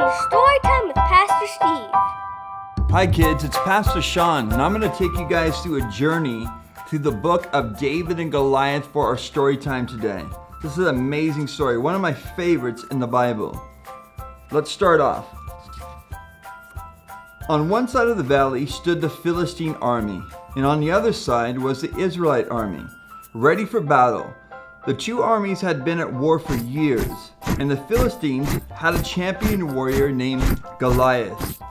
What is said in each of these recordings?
to Storytime with Pastor Steve. Hi kids, it's Pastor Sean, and I'm going to take you guys through a journey through the book of David and Goliath for our story time today. This is an amazing story, one of my favorites in the Bible. Let's start off. On one side of the valley stood the Philistine army, and on the other side was the Israelite army, ready for battle. The two armies had been at war for years, and the Philistines had a champion warrior named Goliath.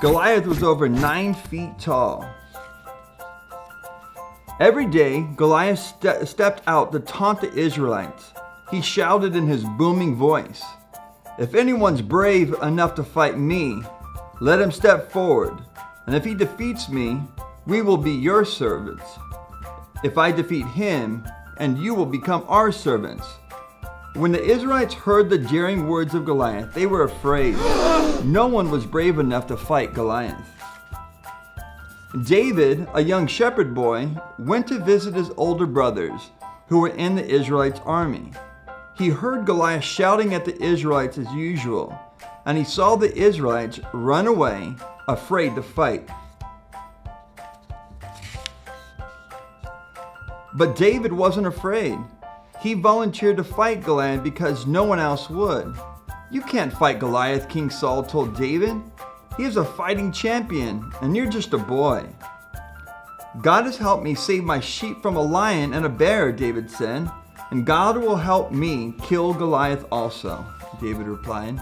Goliath was over 9 feet tall. Every day, Goliath stepped out to taunt the Israelites. He shouted in his booming voice, "If anyone's brave enough to fight me, let him step forward, and if he defeats me, we will be your servants. If I defeat him, and you will become our servants." When the Israelites heard the daring words of Goliath, they were afraid. No one was brave enough to fight Goliath. David, a young shepherd boy, went to visit his older brothers who were in the Israelites' army. He heard Goliath shouting at the Israelites as usual, and he saw the Israelites run away, afraid to fight. But David wasn't afraid. He volunteered to fight Goliath because no one else would. "You can't fight Goliath," King Saul told David. "He is a fighting champion, and you're just a boy." "God has helped me save my sheep from a lion and a bear," David said, "and God will help me kill Goliath also," David replied.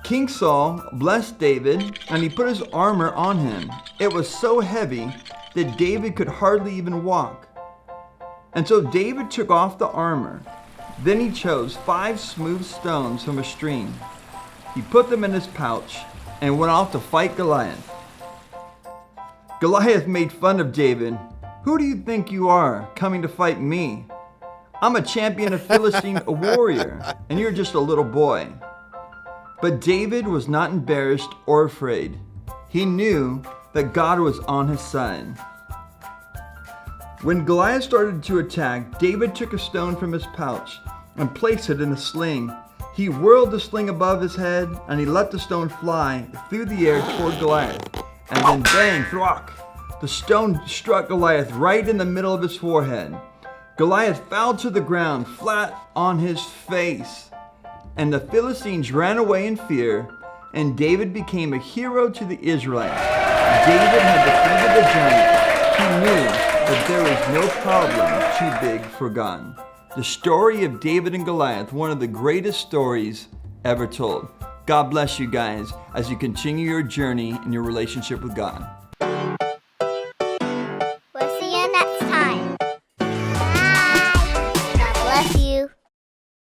King Saul blessed David, and he put his armor on him. It was so heavy that David could hardly even walk. And so David took off the armor. Then he chose 5 smooth stones from a stream. He put them in his pouch and went off to fight Goliath. Goliath made fun of David. "Who do you think you are, coming to fight me? I'm a champion of Philistine, a warrior, and you're just a little boy." But David was not embarrassed or afraid. He knew that God was on his side. When Goliath started to attack, David took a stone from his pouch and placed it in a sling. He whirled the sling above his head, and he let the stone fly through the air toward Goliath. And then bang, thwack! The stone struck Goliath right in the middle of his forehead. Goliath fell to the ground flat on his face, and the Philistines ran away in fear, and David became a hero to the Israelites. David had defeated the giant. He knew that there was no problem too big for God. The story of David and Goliath, one of the greatest stories ever told. God bless you guys as you continue your journey in your relationship with God. We'll see you next time.